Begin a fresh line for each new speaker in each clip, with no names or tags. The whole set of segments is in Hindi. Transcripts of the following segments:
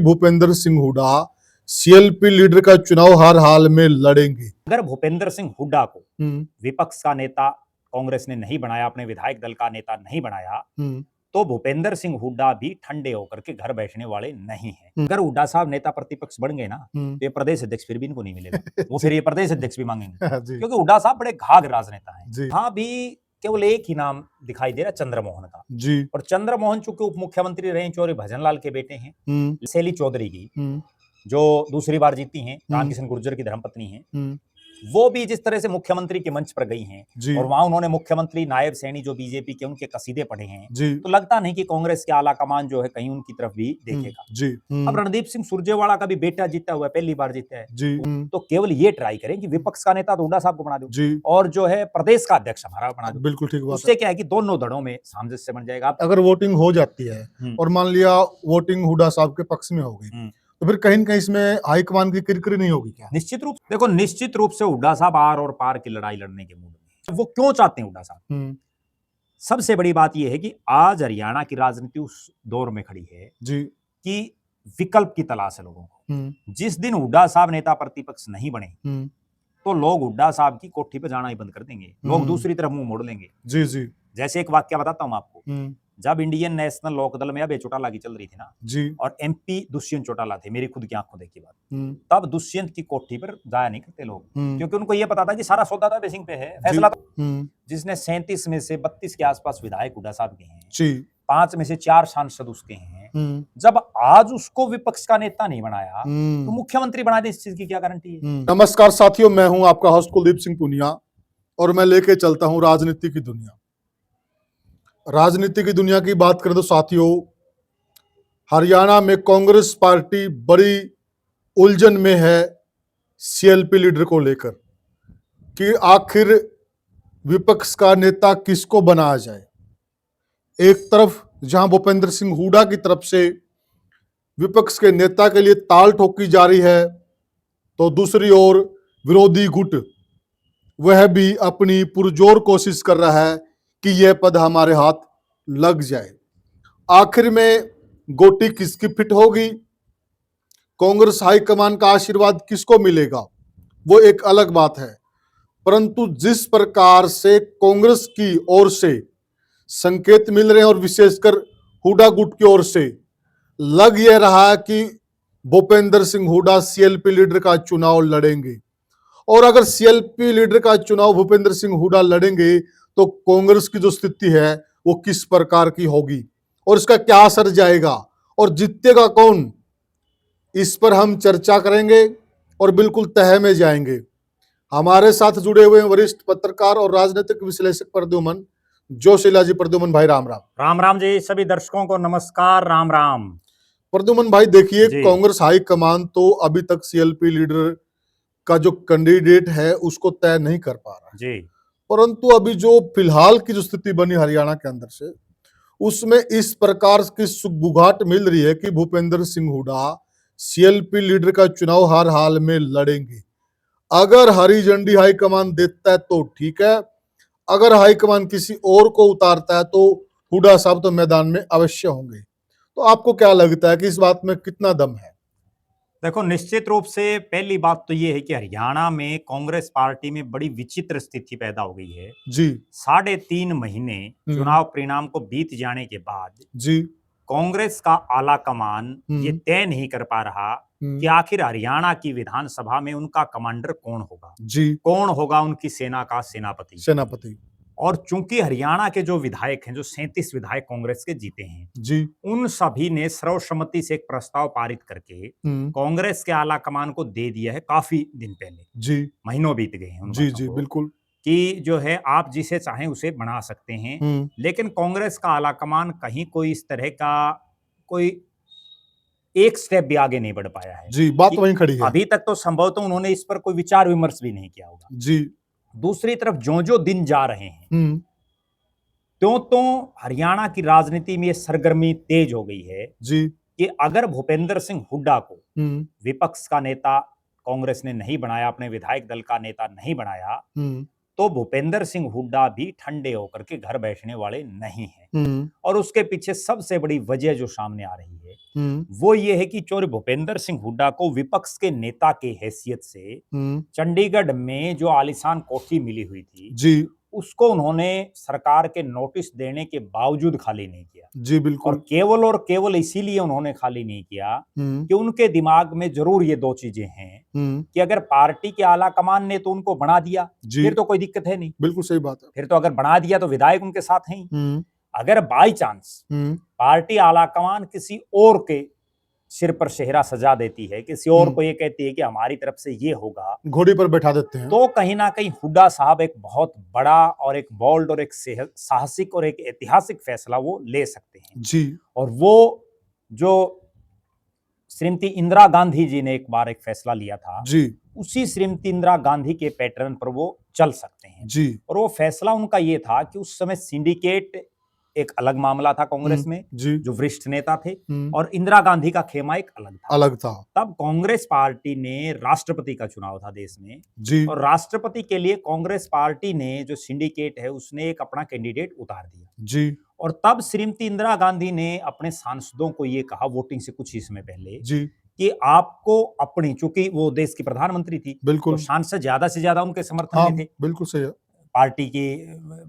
भूपेंद्र सिंह हुड्डा सीएलपी लीडर का चुनाव हर हाल में लड़ेंगे।
अगर भूपेंद्र सिंह हुड्डा को विपक्ष का नेता कांग्रेस ने नहीं बनाया, अपने विधायक दल का नेता नहीं बनाया, तो भूपेंद्र सिंह हुड्डा भी ठंडे होकर के घर बैठने वाले नहीं हैं। अगर हुड्डा साहब नेता प्रतिपक्ष बन गए ना, तो ये प्रदेश अध्यक्ष फिर भी इनको नहीं मिलेगा। वो फिर ये प्रदेश अध्यक्ष भी मांगेंगे क्योंकि हुड्डा साहब बड़े घाघ राजनेता हैं। हाँ, भी केवल एक ही नाम दिखाई दे रहा, चंद्रमोहन का जी। और चंद्रमोहन चूंकि उप मुख्यमंत्री रहे, चौधरी भजनलाल के बेटे हैं, शैली चौधरी की जो दूसरी बार जीती हैं, रामकिशन गुर्जर की धर्मपत्नी हैं, वो भी जिस तरह से मुख्यमंत्री के मंच पर गई हैं और वहां उन्होंने मुख्यमंत्री नायब सैनी जो बीजेपी के उनके कसीदे पढ़े हैं, तो लगता नहीं कि कांग्रेस के आला कमान जो है कहीं उनकी तरफ भी देखेगा जी। अब रणदीप सिंह सुरजेवाला का भी बेटा जीता हुआ है, पहली बार जीता है जी। तो केवल ये ट्राई करें कि विपक्ष का नेता तो हुड्डा साहब को बना दो और जो है प्रदेश का अध्यक्ष हमारा बना दो। बिल्कुल ठीक बात। उससे क्या है कि दोनों धड़ों में सामंजस्य बन जाएगा।
अगर वोटिंग हो जाती है और मान लिया वोटिंग हुड्डा साहब के पक्ष में हो गई, तो फिर कहीं न कहीं इसमें हाईकमान की किरकिरी नहीं होगी क्या?
निश्चित रूप देखो, निश्चित रूप से हुड्डा साहब आर और पार की लड़ाई लड़ने के मूड में। वो क्यों चाहते हैं हुड्डा साहब? सबसे बड़ी बात यह है कि आज हरियाणा की राजनीति उस दौर में खड़ी है जी कि विकल्प की तलाश है लोगों को। जिस दिन हुड्डा साहब नेता प्रतिपक्ष नहीं बने, तो लोग हुड्डा साहब की कोठी पे जाना ही बंद कर देंगे, लोग दूसरी तरफ मुंह मोड़ लेंगे जी जी। जैसे एक वाक्य बताता हूं आपको। जब इंडियन नेशनल लोकदल में अभय चौटाला की चल रही थी ना जी, और एमपी दुष्यंत चौटाला थे, मेरी खुद की आंखों देखी बात, तब दुष्यंत की कोठी पर जाया नहीं करते लोग, क्योंकि उनको यह पता था कि सारा सौदा तो अभय सिंह पे है, फैसला तो जिसने 37 में से 32 के आसपास विधायक हुड्डा साहब के हैं, 5 में से 4 सांसद उसके हैं। जब आज उसको विपक्ष का नेता नहीं बनाया, तो मुख्यमंत्री बना दे, इस चीज की क्या गारंटी है?
नमस्कार साथियों, मैं हूं आपका होस्ट कुलदीप सिंह पुनिया और मैं लेके चलता हूं राजनीति की दुनिया। राजनीति की दुनिया की बात करें तो साथियों, हरियाणा में कांग्रेस पार्टी बड़ी उलझन में है सीएलपी लीडर को लेकर कि आखिर विपक्ष का नेता किसको बनाया जाए। एक तरफ जहां भूपेंद्र सिंह हुड्डा की तरफ से विपक्ष के नेता के लिए ताल ठोकी जा रही है, तो दूसरी ओर विरोधी गुट वह भी अपनी पुरजोर कोशिश कर रहा है कि यह पद हमारे हाथ लग जाए। आखिर में गोटी किसकी फिट होगी, कांग्रेस हाईकमान का आशीर्वाद किसको मिलेगा, वो एक अलग बात है। परंतु जिस प्रकार से कांग्रेस की ओर से संकेत मिल रहे हैं और विशेषकर हुड्डा गुट की ओर से लग यह रहा है कि भूपेंद्र सिंह हुड्डा सीएलपी लीडर का चुनाव लड़ेंगे, और अगर सीएलपी लीडर का चुनाव भूपेंद्र सिंह हुड्डा लड़ेंगे तो कांग्रेस की जो स्थिति है वो किस प्रकार की होगी और इसका क्या असर जाएगा और जीतेगा कौन, इस पर हम चर्चा करेंगे और बिल्कुल तह में जाएंगे। हमारे साथ जुड़े हुए वरिष्ठ पत्रकार और राजनीतिक विश्लेषक प्रद्युमन जोशीला जी। प्रद्युमन भाई राम राम।
राम राम जी, सभी दर्शकों को नमस्कार, राम राम।
प्रद्युमन भाई देखिए, कांग्रेस हाईकमान तो अभी तक सीएलपी लीडर का जो कैंडिडेट है उसको तय नहीं कर पा रहा जी, परंतु अभी जो फिलहाल की जो स्थिति बनी हरियाणा के अंदर से, उसमें इस प्रकार की सुगबुगाहट मिल रही है कि भूपेंद्र सिंह हुड्डा सीएलपी लीडर का चुनाव हर हाल में लड़ेंगे। अगर हरी झंडी हाईकमान देता है तो ठीक है, अगर हाईकमान किसी और को उतारता है तो हुड्डा साहब तो मैदान में अवश्य होंगे। तो आपको क्या लगता है कि इस बात में कितना दम है?
देखो, निश्चित रूप से पहली बात तो ये है कि हरियाणा में कांग्रेस पार्टी में बड़ी विचित्र स्थिति पैदा हो गई है जी। 3.5 महीने चुनाव परिणाम को बीत जाने के बाद जी कांग्रेस का आला कमान ये तय नहीं कर पा रहा कि आखिर हरियाणा की विधानसभा में उनका कमांडर कौन होगा जी, कौन होगा उनकी सेना का सेनापति। और चूंकि हरियाणा के जो विधायक हैं, जो 37 विधायक कांग्रेस के जीते हैं जी, उन सभी ने सर्वसम्मति से एक प्रस्ताव पारित करके कांग्रेस के आला कमान को दे दिया है काफी दिन पहले जी, महीनों बीत गए हैं उन
जी जी बिल्कुल,
कि जो है आप जिसे चाहें उसे बना सकते हैं। लेकिन कांग्रेस का आला कमान कहीं कोई इस तरह का कोई एक स्टेप भी आगे नहीं बढ़ पाया है
जी, बात वहीं खड़ी है।
अभी तक तो संभवतः उन्होंने इस पर कोई विचार विमर्श भी नहीं किया होगा जी। दूसरी तरफ जो दिन जा रहे हैं त्यों हरियाणा की राजनीति में सरगर्मी तेज हो गई है जी, कि अगर भूपेंद्र सिंह हुड्डा को विपक्ष का नेता कांग्रेस ने नहीं बनाया, अपने विधायक दल का नेता नहीं बनाया, तो भूपेंद्र सिंह हुड्डा भी ठंडे होकर के घर बैठने वाले नहीं हैं। और उसके पीछे सबसे बड़ी वजह जो सामने आ रही है वो ये है कि चौधरी भूपेंद्र सिंह हुड्डा को विपक्ष के नेता के हैसियत से चंडीगढ़ में जो आलीशान कोठी मिली हुई थी
जी
उसको उन्होंने सरकार के नोटिस देने के बावजूद खाली नहीं किया।
जी बिल्कुल।
और केवल इसीलिए उन्होंने खाली नहीं किया कि उनके दिमाग में जरूर ये दो चीजें हैं कि अगर पार्टी के आला कमान ने तो उनको बना दिया फिर तो कोई दिक्कत है नहीं,
बिल्कुल सही बात है।
फिर तो अगर बना दिया तो विधायक उनके साथ हैं ही। अगर बाई चांस पार्टी आला कमान किसी और के सिर पर सेहरा सजा देती है, किसी और को ये कहती है कि हमारी तरफ से ये होगा,
घोड़ी पर बैठा देते हैं,
तो कहीं ना कहीं हुड्डा साहब एक बहुत बड़ा और एक बोल्ड और एक साहसिक और एक ऐतिहासिक फैसला वो ले सकते हैं
जी।
और वो जो श्रीमती इंदिरा गांधी जी ने एक बार एक फैसला लिया था
जी,
उसी श्रीमती इंदिरा गांधी के पैटर्न पर वो चल सकते हैं
जी।
और वो फैसला उनका ये था कि उस समय सिंडिकेट एक अलग मामला था कांग्रेस में, जो वरिष्ठ नेता थे, और इंदिरा गांधी का खेमा एक अलग था। तब कांग्रेस पार्टी ने राष्ट्रपति का चुनाव था देश में
जी।
और राष्ट्रपति के लिए कांग्रेस पार्टी ने जो सिंडिकेट है उसने एक अपना कैंडिडेट उतार दिया
जी।
और तब श्रीमती इंदिरा गांधी ने अपने सांसदों को ये कहा वोटिंग से कुछ ही समय पहले
जी
कि आपको अपनी, चूंकि वो देश की प्रधानमंत्री थी,
बिल्कुल,
तो सांसद ज्यादा से ज्यादा उनके समर्थन में थे,
बिल्कुल सही है,
पार्टी के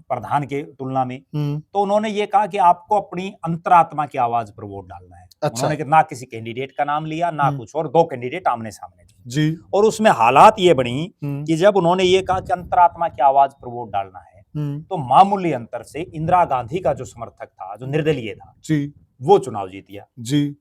प्रधान के तुलना में। तो उन्होंने ये कहा कि आपको अपनी अंतरात्मा की आवाज पर वोट डालना है।
अच्छा।
उन्होंने ना किसी कैंडिडेट का नाम लिया ना कुछ, और दो कैंडिडेट आमने सामने थे
जी।
और उसमें हालात ये बनी कि जब उन्होंने ये कहा कि अंतरात्मा की आवाज पर वोट डालना है तो मामूली अंतर से इंदिरा गांधी का जो समर्थक था, जो निर्दलीय था
जी,
वो चुनाव जीत गया
जी।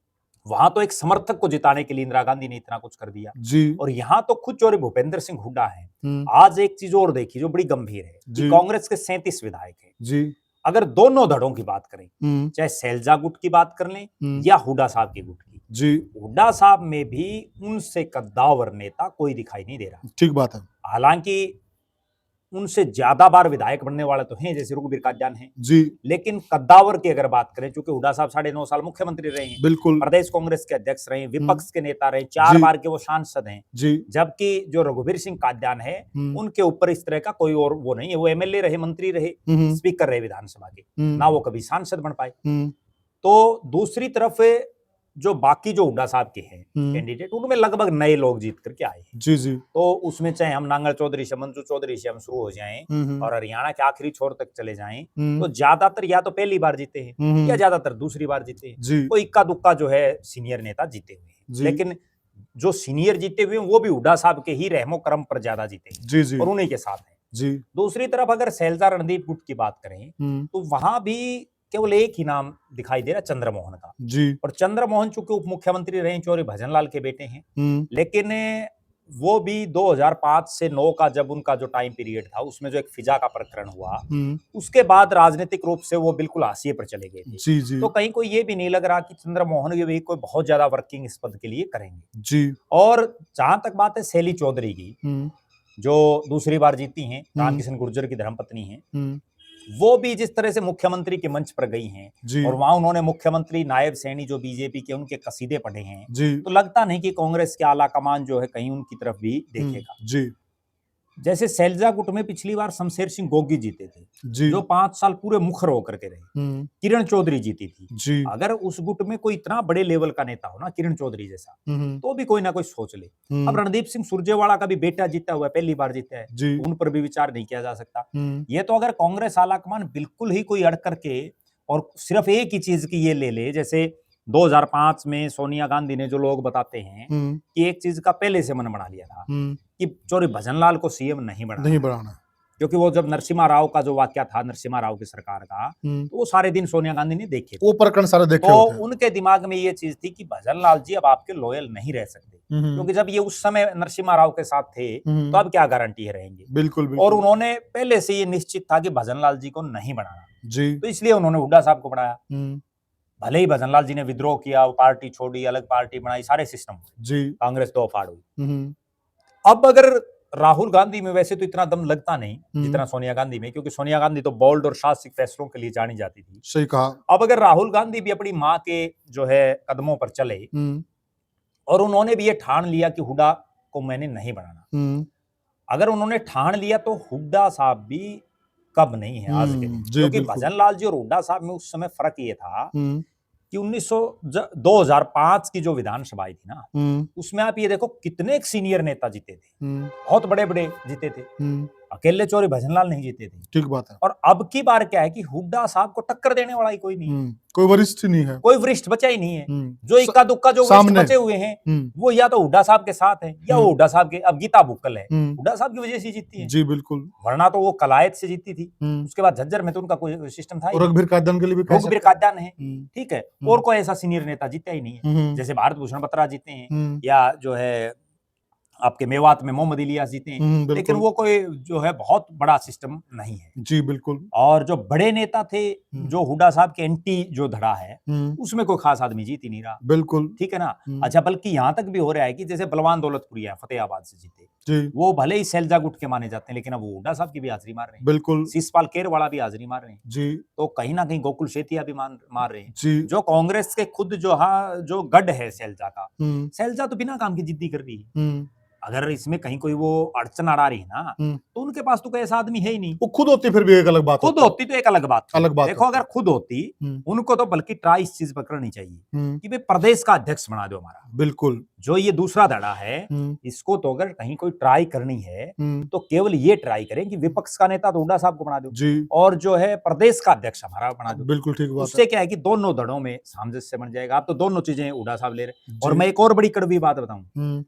वहां तो एक समर्थक को जिताने के लिए इंदिरा गांधी ने इतना कुछ कर दिया
जी।
और यहाँ तो खुद चौधरी भूपेंद्र सिंह हुड्डा हैं। आज एक चीज और देखी जो बड़ी गंभीर है कि कांग्रेस के 37 विधायक हैं
जी।
अगर दोनों धड़ों की बात करें, चाहे सैलजा गुट की बात कर लें या हुड्डा साहब के गुट की,
जी,
हुड्डा साहब में भी उनसे कद्दावर नेता कोई दिखाई नहीं दे रहा।
ठीक बात है।
हालांकि उनसे ज्यादा बार विधायक बनने वाले तो हैं, जैसे रघुवीर कादियान हैं
जी,
लेकिन कद्दावर की अगर बात करें, चूंकि हुड्डा साहब 9.5 साल मुख्यमंत्री रहे हैं,
बिल्कुल,
प्रदेश कांग्रेस के अध्यक्ष रहे, विपक्ष के नेता रहे, 4 बार के वो सांसद हैं,
जी,
जबकि जो रघुवीर सिंह कादियान है उनके ऊपर इस तरह का कोई और वो नहीं है। वो एमएलए रहे, मंत्री रहे, स्पीकर रहे विधानसभा के, ना वो कभी सांसद बन पाए। तो दूसरी तरफ जो बाकी जो हुड्डा साहब के हैं कैंडिडेट, उनमें लगभग नए लोग जीत करके आए हैं।
जी, जी।
तो उसमें चाहे हम नांगल चौधरी से, मंजू चौधरी से हम शुरू हो जाएं और हरियाणा के आखिरी छोर तक चले जाएं, तो ज्यादातर या तो पहली बार जीते हैं या ज्यादातर दूसरी बार जीते हैं। कोई इक्का दुक्का जो है सीनियर नेता जीते हुए हैं, लेकिन जो सीनियर जीते हुए हैं वो भी हुड्डा साहब के ही रहमो करम पर ज्यादा जीते हैं।
जी, जी।
और उन्हीं के साथ हैं।
जी।
दूसरी तरफ अगर सैलजा रणदीप गुट की बात करें तो वहां भी केवल एक ही नाम दिखाई दे रहा, चंद्रमोहन का।
जी।
और चंद्रमोहन चूंकि उप मुख्यमंत्री रहे, चौधरी भजनलाल के बेटे हैं, लेकिन वो भी 2005 से 9 का जब उनका जो टाइम पीरियड था उसमें जो एक फिजा का प्रकरण हुआ, उसके बाद राजनीतिक रूप से वो बिल्कुल हाशिए पर चले गए थे।
जी, जी।
तो कहीं को ये भी नहीं लग रहा कि चंद्रमोहन भी कोई बहुत ज्यादा वर्किंग इस पद के लिए करेंगे।
जी।
और जहां तक बात है शैली चौधरी की, जो दूसरी बार जीती हैं, रामकिशन गुर्जर की धर्मपत्नी हैं, वो भी जिस तरह से मुख्यमंत्री के मंच पर गई हैं और वहां उन्होंने मुख्यमंत्री नायब सैनी जो बीजेपी के उनके कसीदे पढ़े हैं, तो लगता नहीं कि कांग्रेस के आला कमान जो है कहीं उनकी तरफ भी देखेगा।
जी।
जैसे सैलजा गुट में पिछली बार शमशेर सिंह गोगी जीते थे, जो 5 साल पूरे मुखर होकर के रहे। किरण चौधरी जीती थी।
जी।
अगर उस गुट में कोई इतना बड़े लेवल का नेता हो ना, किरण चौधरी जैसा, तो भी कोई ना कोई सोच ले। अब रणदीप सिंह सुरजेवाला का भी बेटा जीता हुआ है, पहली बार जीता है, उन पर भी विचार नहीं किया जा सकता। ये तो अगर कांग्रेस आलाकमान बिल्कुल ही कोई अड़ करके और सिर्फ एक ही चीज की ये ले ले, जैसे 2005 में सोनिया गांधी ने जो लोग बताते हैं कि एक चीज का पहले से मन बना लिया था कि चौधरी भजनलाल को सीएम नहीं बनाना, क्योंकि वो जब नरसिम्हा राव का जो वाकया था, नरसिम्हा राव की सरकार का, तो वो सारे दिन सोनिया गांधी ने देखे थे,
वो प्रकरण सारे देखे
तो
होते हैं।
उनके दिमाग में ये चीज थी कि भजनलाल जी अब आपके लॉयल नहीं रह सकते, क्योंकि जब ये उस समय नरसिम्हा राव के साथ थे तो अब क्या गारंटी है रहेंगे।
बिल्कुल, बिल्कुल।
और उन्होंने पहले से ये निश्चित था कि भजनलाल जी को नहीं बनाना,
जी।
तो इसलिए उन्होंने हुड्डा साहब को बनाया। भले ही भजनलाल जी ने विद्रोह किया, पार्टी छोड़ी, अलग पार्टी बनाई, सारे सिस्टम
जी,
कांग्रेस दो फाड़ हुई। अब अगर राहुल गांधी में वैसे तो इतना दम लगता नहीं जितना सोनिया गांधी में, क्योंकि सोनिया गांधी तो बोल्ड और साहसिक फैसलों के लिए जानी जाती थी।
सही कहा।
अब अगर राहुल गांधी भी अपनी मां के जो है कदमों पर चले और उन्होंने भी ये ठान लिया कि हुड्डा को मैंने नहीं बनाना, अगर उन्होंने ठान लिया तो हुड्डा साहब भी कब नहीं है आज के दिन,
जी
क्योंकि
बिल्कुल।
भजन लाल जी और हुड्डा साहब में उस समय फर्क ये था
हम्म,
कि 2005 की जो विधानसभा आई थी ना,
हम्म,
उसमें आप ये देखो कितने सीनियर नेता जीते थे,
हम्म,
बहुत बड़े बड़े जीते थे, अकेले चौरी भजनलाल नहीं जीते थे।
ठीक बात है।
और अब की बार क्या है कि हुड्डा साहब को टक्कर देने वाला ही कोई नहीं है,
कोई वरिष्ठ नहीं है।
कोई वरिष्ठ बचा ही नहीं है। जो
स-
इक्का दुक्का जो वरिष्ठ
सामने।
बचे हुए हैं
हम्म,
वो या तो हुड्डा साहब के साथ हैं या वो हुड्डा साहब के, अब गीता बुक्कल है,
हम्म,
हुड्डा साहब की वजह से जीतती है,
जी बिल्कुल।
वरना तो वो कलायत से जीती थी।
हम्म,
उसके बाद झज्जर में तो उनका कोई सिस्टम था ही
और
नहीं।
रघुवीर कादन के लिए भी कह
रघुवीर
सकते हैं।
कादयान है, ठीक है, और कोई ऐसा सीनियर नेता जीता ही नहीं है।
हम्म,
जैसे भारत भूषण बत्रा जीते हैं,
हम्म,
या जो है आपके मेवात में मोहम्मद इलियास जीते हैं, लेकिन
बिल्कुल।
वो कोई जो है बहुत बड़ा सिस्टम नहीं है।
जी बिल्कुल।
और जो बड़े नेता थे, जो हुड्डा साहब के एंटी जो धड़ा है,
हम्म,
उसमें कोई खास आदमी जीत ही नहीं रहा,
बिल्कुल।
ठीक है ना। अच्छा, बल्कि यहाँ तक भी हो रहा है कि जैसे बलवान दौलतपुरिया फतेहाबाद से जीते,
जी
वो भले ही सैलजा गुट के माने जाते हैं, लेकिन अब वो हुड्डा साहब की भी हाजिरी मार रहे हैं,
बिल्कुल।
शिषपाल केरवाला भी हाजिरी मार रहे हैं,
जी
तो कहीं ना कहीं गोकुल शेतिया भी मार रहे हैं।
जी।
जो कांग्रेस के खुद जो गढ़ है सैलजा का,
हम्म,
सैलजा तो बिना काम की जिद्दी कर रही है।
हम्म,
अगर इसमें कहीं कोई वो अड़चन आ रही है ना, तो उनके पास तो कोई ऐसा आदमी है ही नहीं।
वो खुद होती फिर भी एक अलग बात
खुद
होती।
होती तो एक अलग बात थी।
अलग बात
देखो,
होती।
अगर खुद होती, उनको तो बल्कि ट्राई इस चीज पर करनी चाहिए कि भाई प्रदेश का अध्यक्ष बना दो हमारा।
बिल्कुल।
जो ये दूसरा धड़ा है, इसको तो अगर कहीं कोई ट्राई करनी है तो केवल ये ट्राई करें कि विपक्ष का नेता तो हुड्डा साहब को बना दो,
जी
और जो है प्रदेश का अध्यक्ष हमारा बना दो।
बिल्कुल ठीक बात
उससे क्या है कि दोनों धड़ों में सामंजस्य बन जाएगा। आप तो दोनों चीजें हुड्डा साहब ले रहे।
है।
और
जी।
मैं एक और बड़ी कड़वी बात बताऊं,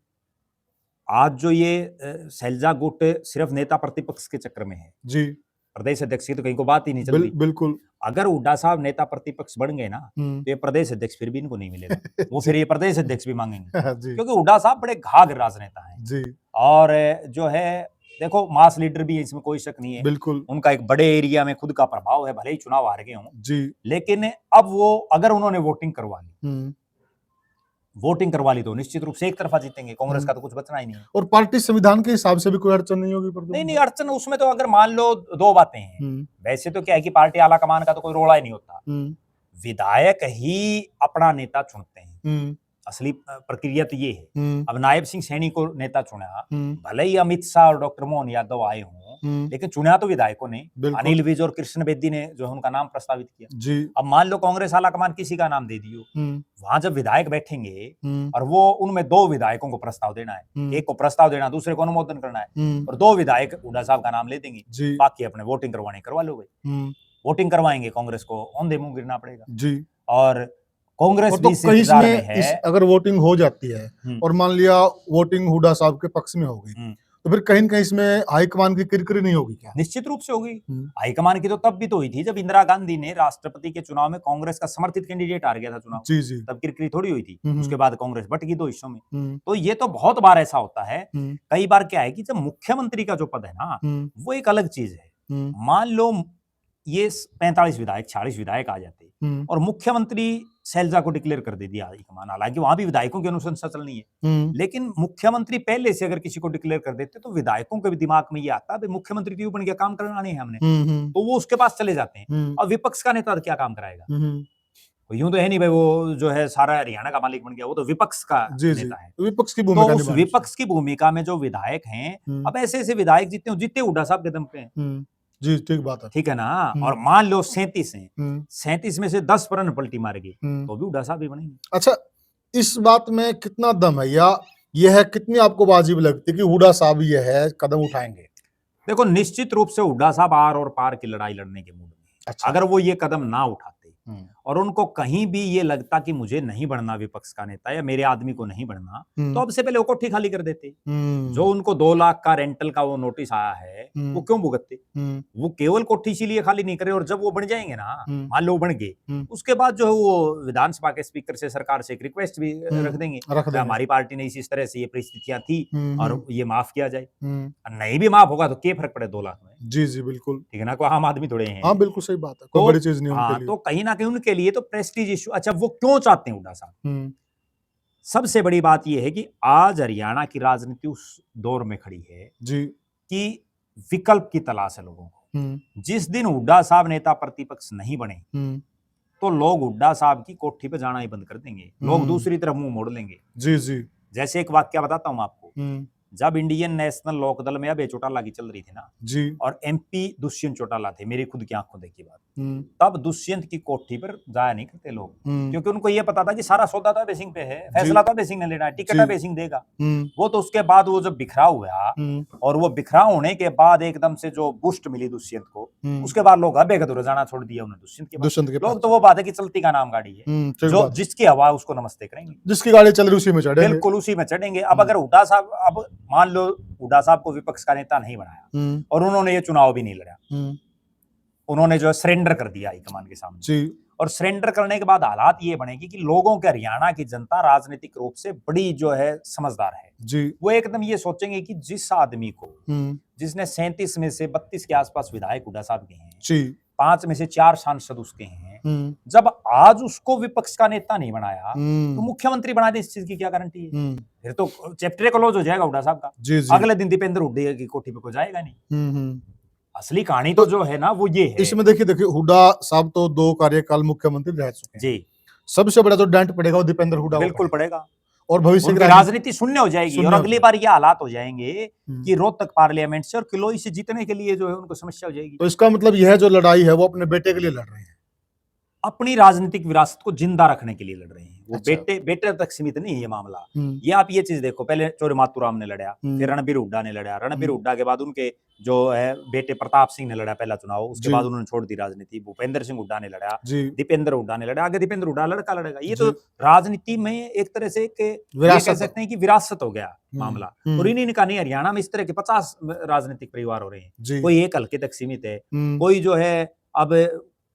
आज जो ये सैलजा गुट सिर्फ नेता प्रतिपक्ष के चक्कर में है,
जी
प्रदेश अध्यक्ष की तो कहीं को बात ही नहीं चल रही।
बिल्कुल।
अगर हुड्डा साहब नेता प्रतिपक्ष बन गए ना, तो ये प्रदेश अध्यक्ष फिर भी इनको नहीं मिलेगा। वो फिर ये प्रदेश अध्यक्ष भी मांगेंगे,
जी
क्योंकि हुड्डा साहब बड़े घाघ राजनेता हैं।
जी
और जो है देखो, मास लीडर भी है, इसमें कोई शक नहीं है।
बिल्कुल।
उनका एक बड़े एरिया में खुद का प्रभाव है, भले ही चुनाव हार गए हों,
जी।
लेकिन अब वो अगर उन्होंने वोटिंग करवा ली तो निश्चित रूप से एक तरफा जीतेंगे, कांग्रेस का तो कुछ बचना ही नहीं है।
और पार्टी संविधान के हिसाब से भी कोई अड़चन नहीं होगी
नहीं नहीं, अड़चन उसमें तो अगर मान लो दो बातें हैं। वैसे तो क्या है कि पार्टी आला कमान का तो कोई रोड़ा ही नहीं होता, विधायक ही अपना नेता चुनते हैं। असली प्रक्रिया तो ये है। अब नायब सिंह सैनी को नेता चुना, भले ही अमित शाह और डॉक्टर मोहन यादव आए हों, लेकिन चुना तो विधायकों ने। अनिल विज और कृष्ण बेदी ने जो है उनका नाम प्रस्तावित किया।
जी।
अब मान लो कांग्रेस आला कमान किसी का नाम दे दियो, वहां जब विधायक बैठेंगे और वो उनमें दो विधायकों को प्रस्ताव देना है, एक को प्रस्ताव देना, दूसरे को अनुमोदन करना है, और दो विधायक हुड्डा साहब का नाम ले देंगे, बाकी अपने वोटिंग करवाने करवा लो भाई। वोटिंग करवाएंगे, कांग्रेस को औंधे मुंह गिरना पड़ेगा।
जी।
और कांग्रेस
तो
भी इस
कहीं
इंतजार में
इसमें
है।
अगर वोटिंग हो जाती है और मान लिया वोटिंग हुड्डा साहब के पक्ष में हो गई, तो फिर कहीं न कहीं इसमें हाईकमान की किरकिरी नहीं होगी क्या?
निश्चित रूप से होगी। हाईकमान की तो तब भी तो हुई थी जब इंदिरा गांधी ने राष्ट्रपति के चुनाव में कांग्रेस का समर्थित कैंडिडेट हार गया था चुनाव।
जी जी।
तब किरकिरी थोड़ी हुई थी। उसके बाद कांग्रेस बट गई दो हिस्सों में। तो ये तो बहुत बार ऐसा होता है। कई बार क्या है कि जब मुख्यमंत्री का जो पद है ना, वो एक अलग चीज है। मान लो ये 45 विधायक 46 विधायक आ जाते और मुख्यमंत्री सैलजा को डिक्लेयर कर दे दिया हाईकमान, हालांकि वहां भी विधायकों की अनुशंसा चलनी है, लेकिन मुख्यमंत्री पहले से अगर किसी को डिक्लेयर कर देते तो विधायकों के भी दिमाग में ये आता है मुख्यमंत्री क्यों बन गया, काम कराना नहीं है हमने, तो वो उसके पास चले जाते हैं। और विपक्ष का नेता क्या काम कराएगा? यूं तो है नहीं भाई वो जो है सारा हरियाणा का मालिक बन गया, वो तो विपक्ष का नेता है।
विपक्ष की भूमिका
तो उस विपक्ष की भूमिका में जो विधायक हैं, अब ऐसे ऐसे विधायक जितने हुड्डा साहब के दम पे हैं।
जी ठीक बात है।
ठीक है ना। और मान लो 37 हैं, 37 में से 10 पर पलटी मार गई, तो भी हुड्डा साहब ही बनेंगे।
अच्छा, इस बात में कितना दम है या यह कितनी आपको वाजिब लगती है कि हुड्डा साहब यह है कदम उठाएंगे?
देखो, निश्चित रूप से हुड्डा साहब आर और पार की लड़ाई लड़ने के मूड में। अच्छा। अगर वो ये कदम ना उठाते और उनको कहीं भी ये लगता कि मुझे नहीं बनना विपक्ष का नेता या मेरे आदमी को नहीं बनना, तो अब से पहले वो कोठी खाली कर देते। जो उनको 2 लाख का रेंटल का वो नोटिस आया है, वो क्यों भुगतते? वो केवल कोठी इसीलिए खाली नहीं करे, और जब वो बन जाएंगे ना, मान लो बन गए, उसके बाद जो है वो विधानसभा के स्पीकर से सरकार से एक रिक्वेस्ट भी रख देंगे, हमारी पार्टी ने इस तरह से ये परिस्थितियां थी और ये माफ किया जाए। नहीं भी माफ होगा तो क्या फर्क पड़े 2 लाख में?
जी जी बिल्कुल,
ठीक है ना, कोई आम आदमी थोड़े हैं।
हाँ बिल्कुल सही बात है, कोई बड़ी चीज नहीं उनके लिए।
तो कहीं ना कहीं उनके लिए तो प्रेस्टीज इशू। अच्छा, वो क्यों चाहते हैं हुड्डा साहब? सबसे बड़ी बात यह है कि आज हरियाणा की राजनीति उस दौर में खड़ी है जी कि विकल्प की तलाश है लोगों को। जिस दिन हुड्डा साहब नेता प्रतिपक्ष नहीं बने तो लोग हुड्डा साहब की कोठी पे जाना ही बंद कर देंगे, लोग दूसरी तरफ मुंह मोड़ लेंगे।
जी जी।
जैसे एक वाक्य बताता हूं आपको, जब इंडियन नेशनल लोकदल में अभय चौटाला की चल रही थी ना,
जी
और एमपी दुष्यंत चौटाला थे, मेरी खुद की आंखों देखी बात,
हम्म
तब दुष्यंत की कोठी पर जाया नहीं करते लोग,
हम्म
क्योंकि उनको ये पता था कि सारा सौदा तो अभय सिंह पे है, फैसला तो अभय सिंह ने लेना है, टिकट
जी।
अभय सिंह देगा।
हम्म
वो तो उसके बाद वो जब बिखराव हुआ, और वो बिखराव होने के बाद एकदम से जो बूस्ट मिली दुष्यंत को, उसके बाद लोग अभय का दूर जाना छोड़ दिया उन्होंने दुष्यंत के बाद।
दुष्यंत के
लोग
पास
तो वो बात है कि चलती का नाम गाड़ी है,
ठीक
जो
बात।
जिसकी हवा उसको नमस्ते करेंगे,
जिसकी गाड़ी चल रही उसी में चढ़ेंगे।
बिल्कुल उसी में चढ़ेंगे। अब अगर हुड्डा साहब, अब मान लो हुड्डा साहब को विपक्ष का नेता नहीं बनाया और उन्होंने ये चुनाव भी नहीं लड़ा, उन्होंने जो सरेंडर कर दिया हाईकमान के सामने
जी
और सरेंडर करने के बाद हालात ये बनेगी कि लोगों के, हरियाणा की जनता राजनीतिक रूप से बड़ी जो है समझदार है
जी।
वो एकदम ये सोचेंगे कि जिस आदमी को, जिसने 37 में से 32 के आसपास विधायक हुड्डा साहब के हैं
जी,
5 में से 4 सांसद उसके हैं, जब आज उसको विपक्ष का नेता नहीं बनाया तो मुख्यमंत्री बना दे, इस चीज की क्या गारंटी है? फिर तो चैप्टर क्लोज हो जाएगा हुड्डा साहब का।
जी जी।
अगले दिन दीपेंद्र हुड्डा की कोठी पे कोई जाएगा नहीं। असली कहानी तो जो है ना वो ये है।
इसमें देखिए हुड्डा साहब तो 2 कार्यकाल मुख्यमंत्री रह चुके हैं
जी,
सबसे बड़ा जो डेंट पड़ेगा वो दीपेंद्र हुड्डा
बिल्कुल पड़ेगा
और भविष्य की
उनकी राजनीति शून्य हो जाएगी।
शून्य
और
हो
अगली बार ये हालात हो जाएंगे कि रोहतक पार्लियामेंट से और किलोई से जीतने के लिए जो है उनको समस्या हो जाएगी।
तो इसका मतलब यह जो लड़ाई है वो अपने बेटे के लिए लड़ रहे हैं,
अपनी राजनीतिक विरासत को जिंदा रखने के लिए लड़ रहे हैं वो।
अच्छा।
बेटे तक सीमित नहीं है ये मामला। ये आप ये चीज देखो, पहले चौरे मातूराम ने लड़ा, फिर रणबीर हुड्डा ने लड़ा, रणबीर हुड्डा के बाद उनके जो है बेटे प्रताप सिंह ने लड़ा पहला चुनाव, उसके बाद उन्होंने छोड़ दी राजनीति, भूपेंद्र सिंह हुड्डा ने लड़ा, दीपेंद्र हुड्डा ने लड़ा, आगे दीपेंद्र हुड्डा लड़का लड़ेगा। ये तो राजनीति में एक तरह से कह सकते हैं कि विरासत हो गया मामला। और इन्हीं का नहीं, हरियाणा में इस तरह के 50 राजनीतिक परिवार हो रहे हैं, कोई एक हल्के तक सीमित है, कोई जो है। अब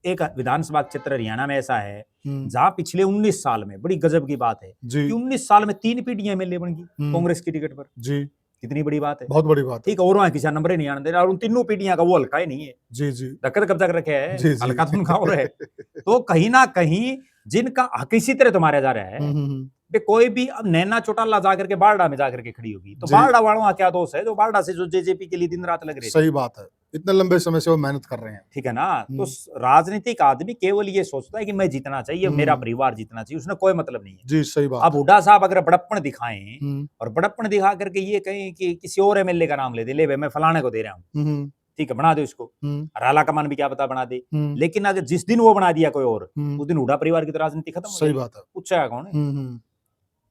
एक विधानसभा क्षेत्र हरियाणा में ऐसा है जहां पिछले 19 साल में, बड़ी गजब की बात है कि 19 साल में 3 पीढ़ियां एमएलए बन गई कांग्रेस की टिकट पर। जी, कितनी बड़ी बात है,
बहुत बड़ी बात है।
ठीक है, और वहां किसी नंबर ही नहीं आने दे रहा, और उन तीनों पीढ़ियां का वो हल्का ही नहीं है।
जी जी,
धक्कर कब्जा कर रखे है, हल्का तो उनका और है। तो कहीं ना कहीं जिनका हक इसी तरह तो मारा जा रहा है। कोई भी अब नैना चौटाला जाकर के बारडा में जाकर के खड़ी होगी तो बारडा वालों का क्या दोष है, जो बारडा से जो जेजेपी के लिए दिन रात लग रहे।
सही बात है, इतने लंबे समय से वो मेहनत कर रहे हैं, ठीक
है ना। तो राजनीतिक आदमी केवल ये सोचता है कि मैं जीतना चाहिए, मेरा परिवार जीतना चाहिए, उसने कोई मतलब नहीं है।
जी सही बात।
अब हुड्डा साहब अगर बड़प्पन दिखाएं और बड़प्पन दिखा करके ये कहें कि किसी और एमएलए का नाम ले दे, ले मैं फलाने को दे रहा हूँ, ठीक है बना दो इसको, राला कमान भी क्या पता बना दे। लेकिन अगर जिस दिन वो बना दिया कोई और, उस दिन हुड्डा परिवार की तो राजनीति खत्म हो।
सही बात है,
पूछा कौन है?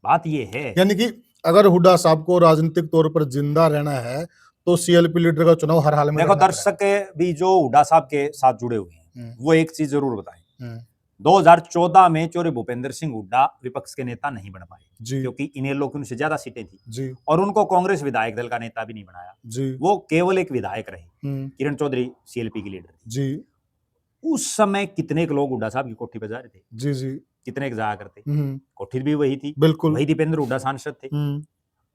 बात ये है,
यानी कि अगर हुड्डा साहब को राजनीतिक तौर पर जिंदा रहना है तो सीएलपी लीडर का चुनाव हर हाल में।
देखो दर्शक भी जो हुड्डा साहब के साथ जुड़े हुए हैं वो एक चीज जरूर बताएं, 2014 में चौरे भूपेंद्र सिंह हुड्डा विपक्ष के नेता नहीं बन पाए क्योंकि इनेलो की उनसे ज्यादा सीटें थी जी। और उनको कांग्रेस विधायक दल का नेता भी नहीं बनाया जी। वो केवल एक विधायक रहे, किरण चौधरी सीएलपी की लीडर जी। उस समय कितने लोग हुड्डा साहब की कोठी पर जा रहे थे जी जी, कितने जाया करते, कोठी भी वही थी, बिल्कुल वही दीपेंद्र हुड्डा सांसद थे।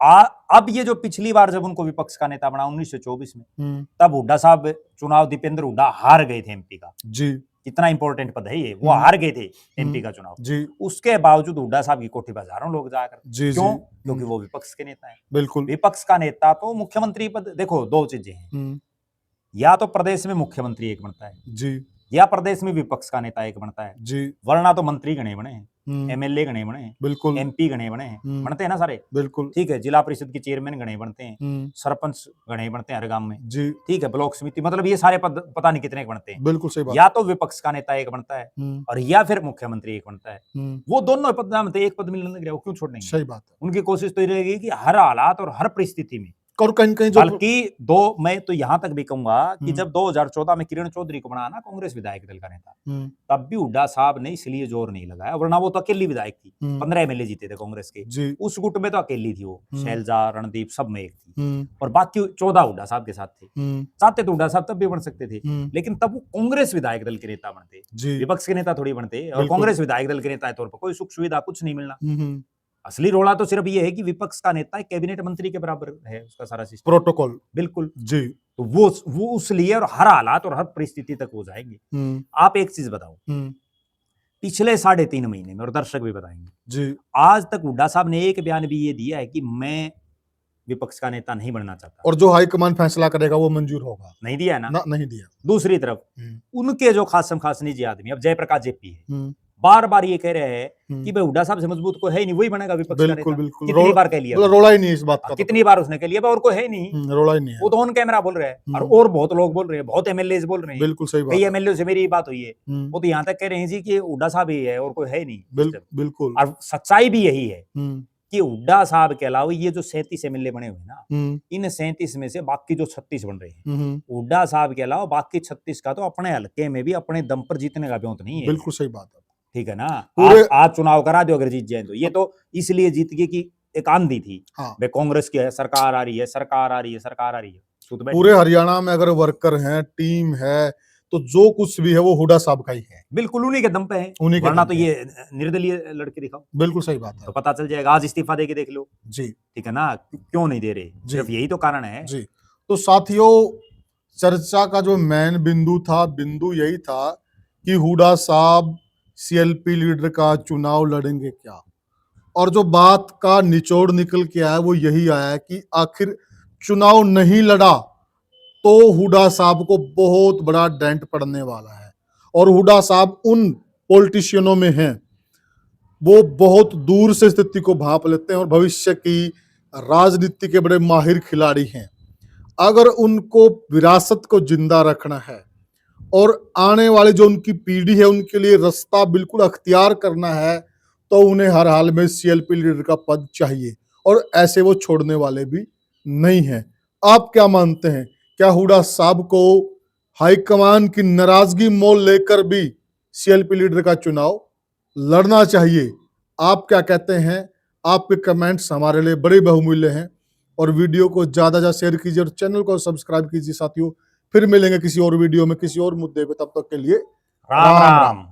अब ये जो पिछली बार जब उनको विपक्ष का नेता बना 1924 में, तब हुड्डा साहब चुनाव, दीपेंद्र हुड्डा हार गए थे एमपी का जी। कितना इंपॉर्टेंट पद है ये, वो हार गए थे एमपी का चुनाव जी। उसके बावजूद हुड्डा साहब की कोठी पर हजारों लोग जाया करते, क्यों? क्योंकि वो विपक्ष के नेता है। बिल्कुल, विपक्ष का नेता तो मुख्यमंत्री पद, देखो दो चीजें हैं, या तो प्रदेश में मुख्यमंत्री एक बनता है जी, या प्रदेश में विपक्ष का नेता एक बनता है जी। वरना तो मंत्री गणे बने हैं, एमएलए गणे बने हैं, बिल्कुल एमपी गणे बने हैं, बनते हैं ना सारे, बिल्कुल ठीक है। जिला परिषद के चेयरमैन गणे बनते हैं, सरपंच गणे बनते हैं हर गांव में जी, ठीक है। ब्लॉक समिति, मतलब ये सारे पद पता नहीं कितने बनते हैं, बिल्कुल सही बात। या तो विपक्ष का नेता एक बनता है और या फिर मुख्यमंत्री एक बनता है, वो दोनों पद बनते, एक पद मिलने लग गया वो क्यों छोड़ेंगे? सही बात है। उनकी कोशिश तो ये रहेगी कि हर हालात और हर परिस्थिति में, और कहीं कहीं बल्कि मैं तो यहां तक भी कहूंगा कि जब 2014 में किरण चौधरी को बनाया ना कांग्रेस विधायक दल का नेता, तब भी हुड्डा साहब ने इसलिए जोर नहीं लगाया, वरना वो तो अकेली विधायक थी, 15 एमएलए जीते थे कांग्रेस के, उस गुट में तो अकेली थी वो, शैलजा रणदीप सब में एक थी, और बाकी 14 हुड्डा साहब के साथ थे। चाहते तो हुड्डा साहब तब भी बन सकते थे, लेकिन तब वो कांग्रेस विधायक दल के नेता बनते, विपक्ष के नेता थोड़ी बनते, और कांग्रेस विधायक दल के नेता के तौर पर कोई सुख सुविधा कुछ नहीं मिलना। असली रोड़ा तो सिर्फ ये है कि विपक्ष का नेता कैबिनेट मंत्री के बराबर है, उसका सारा सिस्टम, प्रोटोकॉल, बिल्कुल जी। तो वो उस लिए और हर हालात और हर परिस्थिति तक हो जाएंगे। आप एक चीज बताओ, पिछले 3.5 महीने में, और दर्शक भी बताएंगे जी, आज तक हुड्डा साहब ने एक बयान भी ये दिया है कि मैं विपक्ष का नेता नहीं बनना चाहता, और जो हाईकमान फैसला करेगा वो मंजूर होगा? नहीं दिया ना, नहीं दिया। दूसरी तरफ उनके जो खासम खास निजी आदमी, अब जयप्रकाश जेपी है, बार बार ये कह रहे हैं कि भाई हुड्डा साहब से मजबूत कोई है ही नहीं, वही बनेगा विपक्ष का नेता।
बिल्कुल बिल्कुल
कितनी बार कह लिया,
मतलब रोड़ा ही नहीं इस बात का,
कितनी बार उसने कह लिया भाई और कोई है ही नहीं,
रोड़ा ही नहीं है,
वो तो ऑन कैमरा बोल रहे हैं और बहुत लोग बोल रहे हैं, बहुत एमएलए बोल रहे हैं।
बिल्कुल सही बात
कई
है।
एमएलए से मेरी बात हुई है, वो तो यहाँ तक कह रहे हैं जी कि हुड्डा साहब ही है और कोई है ही नहीं।
बिल्कुल।
और सच्चाई भी यही है कि हुड्डा साहब के अलावा ये जो 37 एमएलए बने हुए ना, इन 37 में से बाकी जो 36 बन रहे हैं, हुड्डा साहब के अलावा बाकी 36 का तो अपने हल्के में भी अपने दम पर जीतने का ब्योंत नहीं है।
बिल्कुल सही बात है,
ठीक है ना। आज चुनाव करा दो अगर जीत जाए तो, ये तो इसलिए जीत गए कि एक आंधी थी,
हाँ।
कांग्रेस की है सरकार आ रही है, सरकार आ रही है, सरकार आ रही है।
पूरे हरियाणा में अगर वर्कर हैं, टीम है, तो जो कुछ भी है वो हुड्डा साहब का ही है,
बिल्कुल उन्हीं के दम पे है, वरना तो ये निर्दलीय लड़के दिखाओ।
बिल्कुल सही बात है,
तो पता चल जाएगा। आज इस्तीफा दे के देख लो
जी,
ठीक है ना, क्यों नहीं दे रहे, सिर्फ यही तो कारण है
जी। तो साथियों, चर्चा का जो मेन बिंदु यही था कि हुड्डा साहब सीएलपी लीडर का चुनाव लड़ेंगे क्या, और जो बात का निचोड़ निकल के आया वो यही आया कि आखिर चुनाव नहीं लड़ा तो हुड्डा साहब को बहुत बड़ा डेंट पड़ने वाला है, और हुड्डा साहब उन पॉलिटिशियनों में हैं, वो बहुत दूर से स्थिति को भांप लेते हैं और भविष्य की राजनीति के बड़े माहिर खिलाड़ी हैं। अगर उनको विरासत को जिंदा रखना है और आने वाली जो उनकी पीढ़ी है उनके लिए रास्ता बिल्कुल अख्तियार करना है, तो उन्हें हर हाल में सीएलपी लीडर का पद चाहिए, और ऐसे वो छोड़ने वाले भी नहीं हैं। आप क्या मानते हैं, क्या हुड्डा साहब को हाईकमान की नाराजगी मोल लेकर भी सीएलपी लीडर का चुनाव लड़ना चाहिए? आप क्या कहते हैं? आपके कमेंट्स हमारे लिए बड़े बहुमूल्य हैं, और वीडियो को ज्यादा ज्यादा शेयर कीजिए और चैनल को सब्सक्राइब कीजिए साथियों। फिर मिलेंगे किसी और वीडियो में किसी और मुद्दे पे, तब तक के लिए
राम राम।